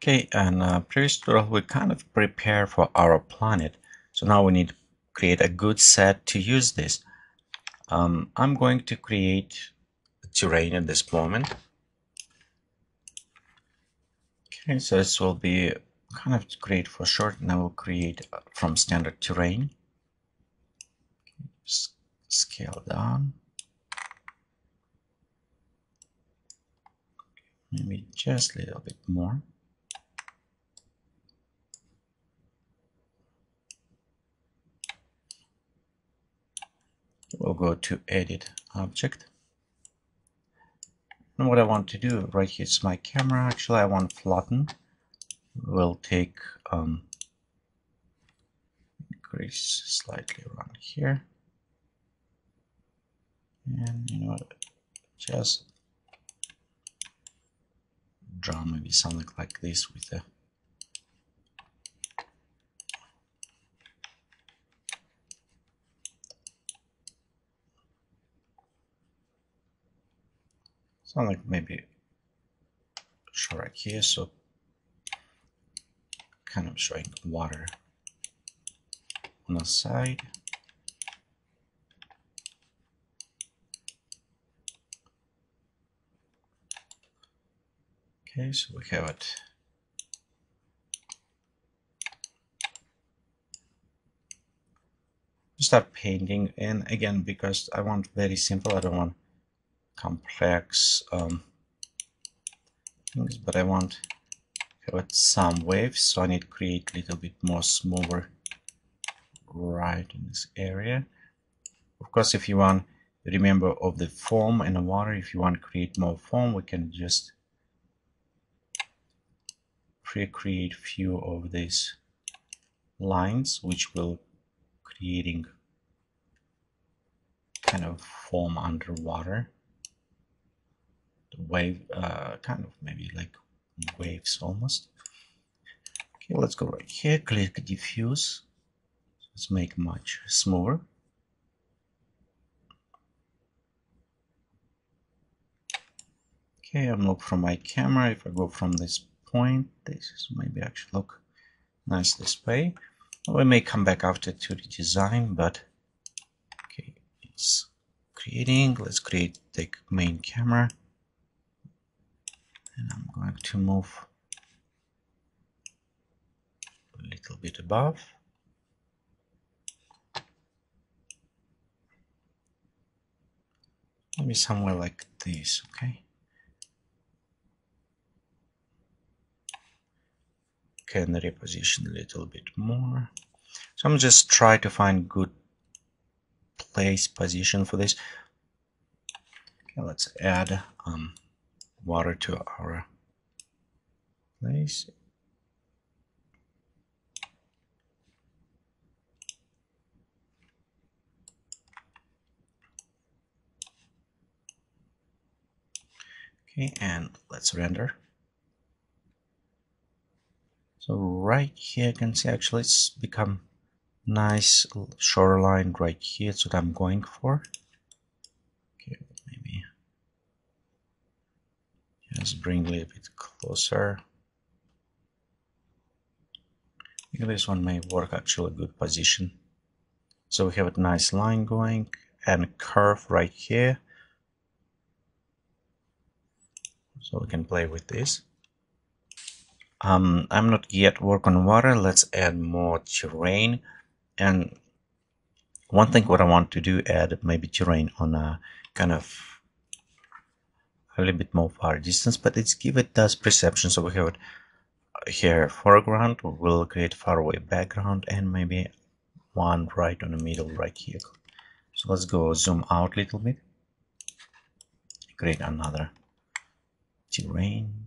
Okay, and previous tutorial we kind of prepare for our planet. So now we need to create a good set to use this. I'm going to create terrain at this moment. Okay, so this will be kind of create for short, and I will create from standard terrain. Scale down. Maybe just a little bit more. We'll go to edit object. And what I want to do right here is my camera. Actually, I want flatten. We'll take increase slightly around here. And you know, just draw maybe something like this with a something like maybe show right here, so kind of showing water on the side. Okay, so we have it. Start painting, and again, because I want very simple, I don't want complex things, but I want to have some waves, so I need to create a little bit more smoother right in this area. Of course, if you want, remember of the foam and the water, if you want to create more foam, we can just pre-create few of these lines, which will creating kind of foam underwater. The wave, kind of maybe like waves almost. Okay, let's go right here, click diffuse. Let's make much smoother. Okay, I'm look from my camera. If I go from this point, this is maybe actually look nice this way. We may come back after to redesign, but okay, it's creating. Let's create the main camera, and I'm going to move a little bit above. Maybe somewhere like this, okay? Can reposition a little bit more. So I'm just try to find good place position for this. Okay, let's add water to our place. Okay, and let's render. So right here you can see actually it's become nice shoreline right here. That's what I'm going for. Okay, maybe just bring a little bit closer. I think this one may work actually a good position. So we have a nice line going and a curve right here. So we can play with this. I'm not yet work on water. Let's add more terrain. And one thing what I want to do, add maybe terrain on a kind of a little bit more far distance, but it's give it does perception. So we have it here foreground, we'll create faraway background, and maybe one right on the middle right here. So let's go zoom out a little bit, create another terrain.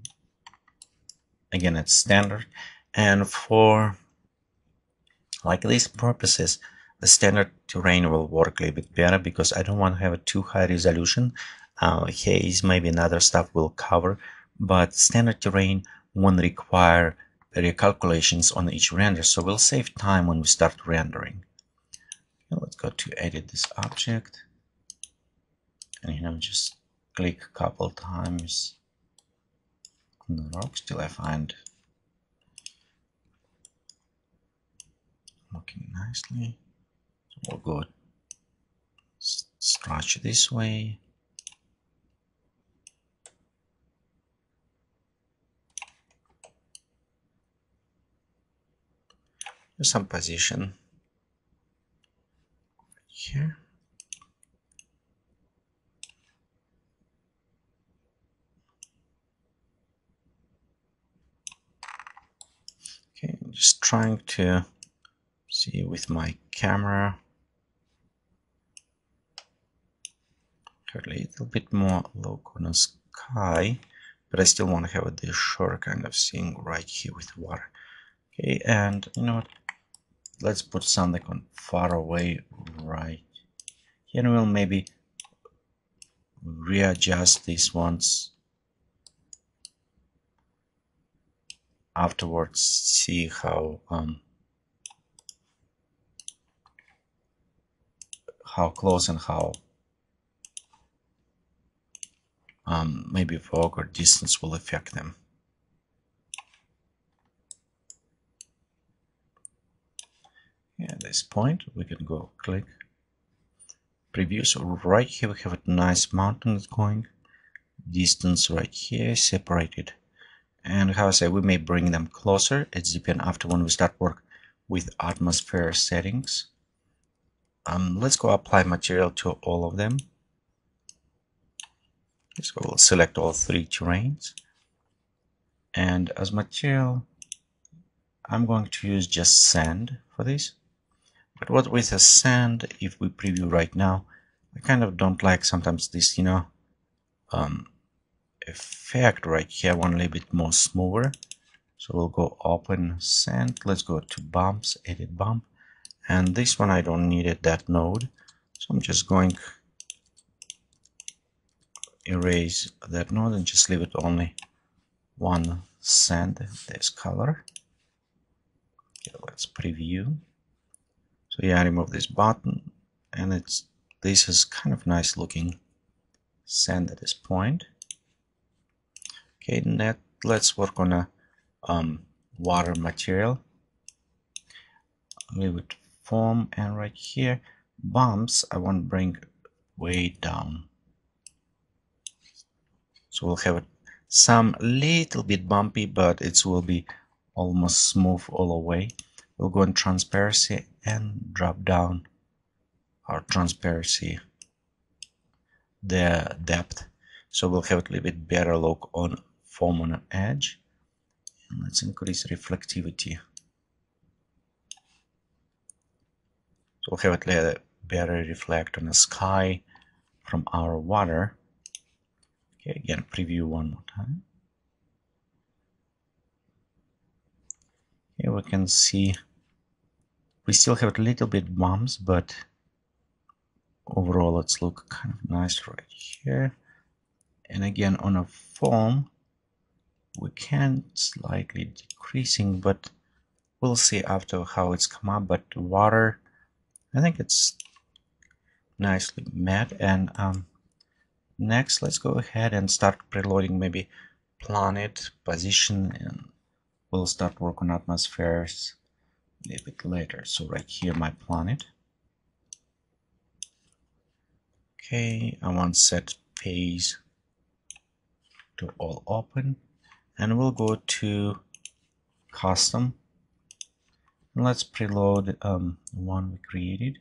Again, it's standard, and for like these purposes the standard terrain will work a little bit better because I don't want to have a too high resolution. Haze, maybe another stuff will cover, but standard terrain won't require recalculations on each render, so we'll save time when we start rendering. Now let's go to edit this object, and just click a couple times on the rocks till I find looking nicely. So we'll go stretch this way. Do some position here. Okay, just trying to see with my camera. A little bit more look on the sky, but I still want to have this shore kind of thing right here with water. Okay, and you know what? Let's put something on far away right here, and we'll maybe readjust these ones afterwards. See how close and how maybe fog or distance will affect them. At this point, we can go click preview. So right here we have a nice mountain going, distance right here separated, and how I say we may bring them closer. It's depend after when we start work with atmosphere settings. Let's go apply material to all of them. So we'll select all three terrains, and as material I'm going to use just sand for this. But what with the sand, if we preview right now, I kind of don't like sometimes this, you know, effect right here. I want a little bit more smoother. So we'll go open sand. Let's go to bumps, edit bump. And this one I don't need it, that node. So I'm just going erase that node and just leave it only one sand, this color. Okay, let's preview. So yeah, I remove this button, and this is kind of nice looking sand at this point. Okay, let's work on a water material. Leave it form, and right here bumps I want to bring way down. So we'll have it some little bit bumpy, but it will be almost smooth all the way. We'll go in transparency and drop down our transparency, the depth, so we'll have a little bit better look on foam on the edge. And let's increase reflectivity, so we'll have it better reflect on the sky from our water. Okay, again preview one more time. Here we can see we still have a little bit bumps, but overall let's look kind of nice right here. And again on a foam we can slightly decreasing, but we'll see after how it's come up. But water, I think it's nicely met. And next let's go ahead and start preloading maybe planet position, and we'll start work on atmospheres a little bit later. So right here my planet. Okay, I want set phase to all open, and we'll go to custom, and let's preload one we created.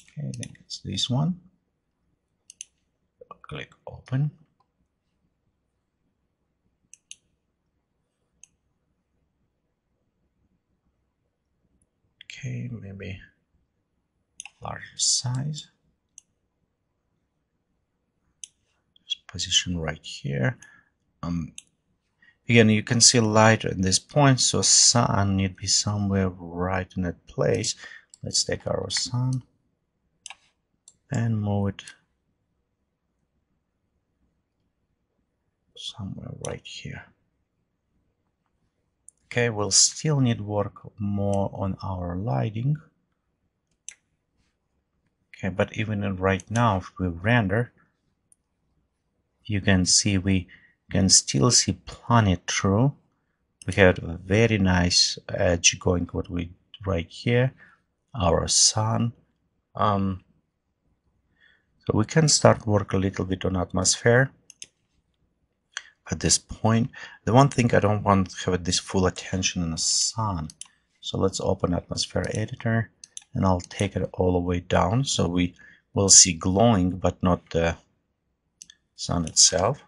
Okay, I think it's this one. Click open. Okay, maybe larger size. Just position right here. Again, you can see light at this point, so sun need to be somewhere right in that place. Let's take our sun and move it somewhere right here. Okay, we'll still need work more on our lighting. Okay, but even right now, if we render, you can see we can still see planet through, we have a very nice edge going what we right here, our sun. So we can start work a little bit on atmosphere at this point. The one thing I don't want to have this full attention in the sun. So let's open atmosphere editor and I'll take it all the way down so we will see glowing but not the sun itself.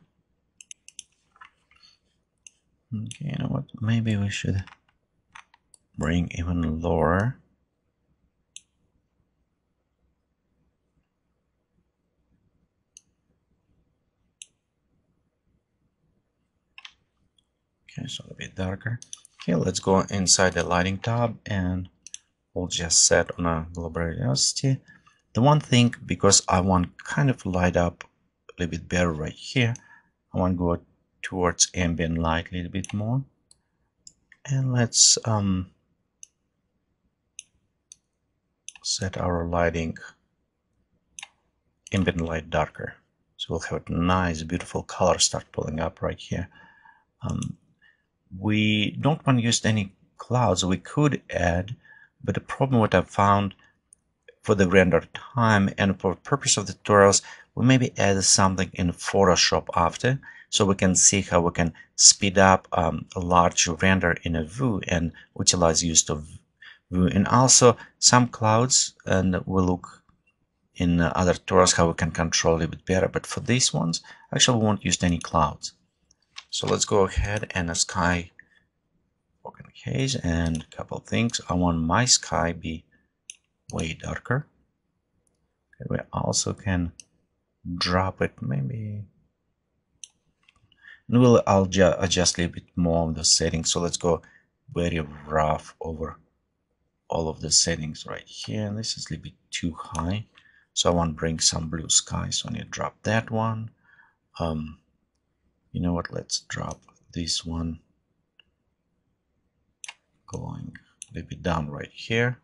Okay, you know what? Maybe we should bring even lower. Okay, so a bit darker. Okay, let's go inside the lighting tab and we'll just set on a global luminosity. The one thing, because I want kind of light up a little bit better right here, I want to go towards ambient light a little bit more. And let's set our lighting ambient light darker. So we'll have a nice, beautiful color start pulling up right here. We don't want to use any clouds. We could add, but the problem what I've found for the render time and for purpose of the tutorials, we maybe add something in Photoshop after, so we can see how we can speed up a large render in a view and utilize use of view. And also some clouds, and we'll look in other tutorials how we can control it a bit better. But for these ones, actually we won't use any clouds. So let's go ahead and a sky focus haze and a couple of things. I want my sky be way darker. Okay, we also can drop it maybe, and I'll adjust a little bit more of the settings. So let's go very rough over all of the settings right here. And this is a little bit too high, so I want to bring some blue sky. So I need to drop that one. You know what? Let's drop this one, going a little bit down right here.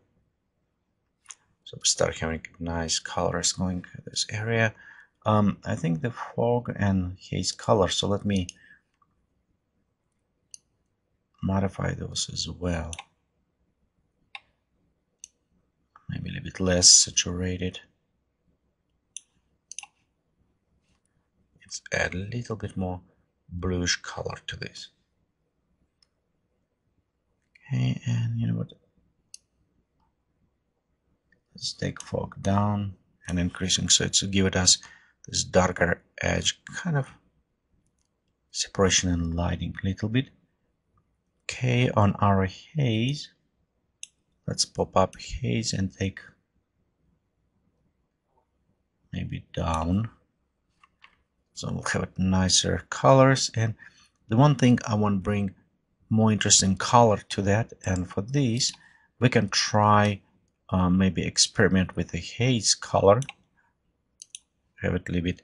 So we start having nice colors going in this area. I think the fog and haze color, so let me modify those as well. Maybe a little bit less saturated. Let's add a little bit more bluish color to this. Okay, and you know what? Let's take fog down and increasing, so it's give it us this darker edge, kind of separation and lighting a little bit. Okay, on our haze, let's pop up haze and take maybe down, so we'll have nicer colors. And the one thing I want to bring more interesting color to that, and for this we can try maybe experiment with the haze color, have it a little bit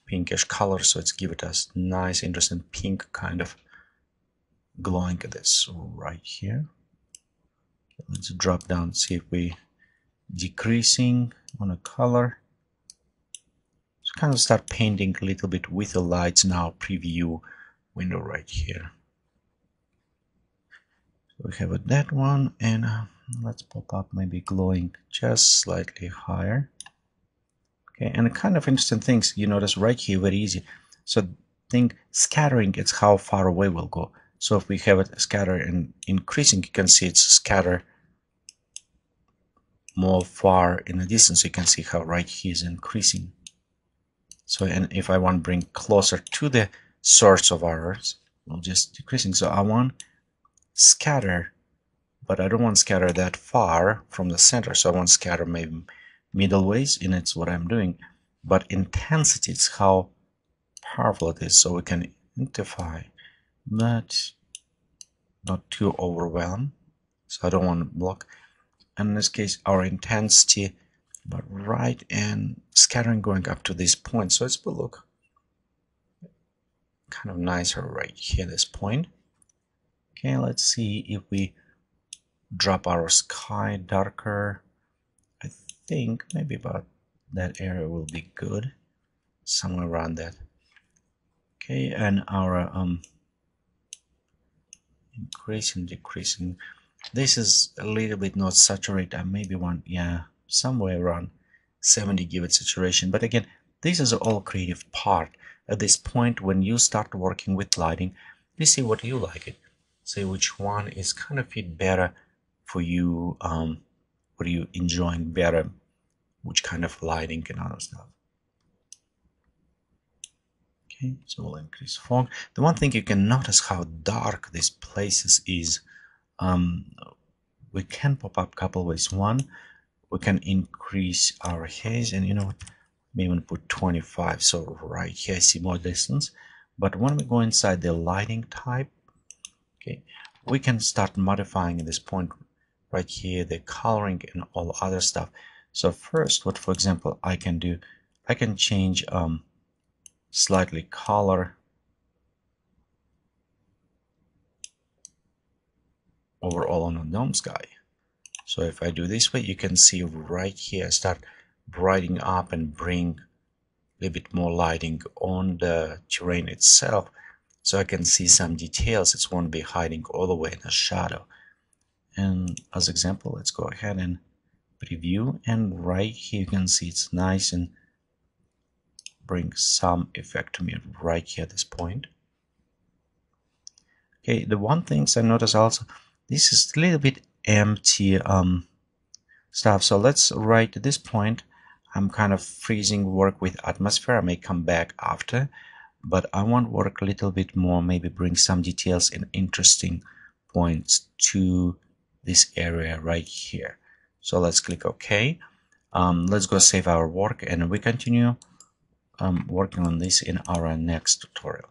pinkish color, so it's give it us nice interesting pink kind of glowing at this right here. Let's drop down, see if we decreasing on a color. So kind of start painting a little bit with the lights now preview window right here. So we have that one, and let's pop up maybe glowing just slightly higher. Okay, and kind of interesting things you notice right here, very easy. So think scattering, it's how far away we'll go. So if we have it scatter and increasing, you can see it's scatter more far in the distance. You can see how right here is increasing. So, and if I want to bring closer to the source of ours, we'll just decreasing. So I want scatter, but I don't want scatter that far from the center. So I want scatter maybe middle ways, and it's what I'm doing. But intensity, it's how powerful it is. So we can intensify, but not too overwhelm. So I don't want to block. And in this case, our intensity, but right, and scattering going up to this point. So it will look kind of nicer right here, this point. Okay, let's see if we drop our sky darker. I think maybe about that area will be good, somewhere around that. Okay, and our increasing, decreasing. This is a little bit not saturated, maybe one, yeah, somewhere around 70 give it saturation. But again, this is all creative part. At this point, when you start working with lighting, you see what you like it. See which one is kind of fit better for you, what are you enjoying better, which kind of lighting and other stuff. Okay, so we'll increase fog. The one thing you can notice how dark this places is. We can pop up a couple ways. One, we can increase our haze, and you know what, maybe even put 25, so right here I see more distance. But when we go inside the lighting type, okay, we can start modifying at this point right here the coloring and all other stuff. So first, what for example I can do, I can change slightly color overall on the dome sky. So if I do this way, you can see right here I start brightening up and bring a little bit more lighting on the terrain itself, so I can see some details. It won't be hiding all the way in the shadow. And as example, let's go ahead and preview, and right here you can see it's nice and bring some effect to me right here at this point. Okay, the one thing I notice also, this is a little bit empty stuff. So let's right at this point, I'm kind of freezing work with atmosphere. I may come back after, but I want work a little bit more, maybe bring some details and interesting points to this area right here. So let's click OK. Let's go save our work, and we continue working on this in our next tutorial.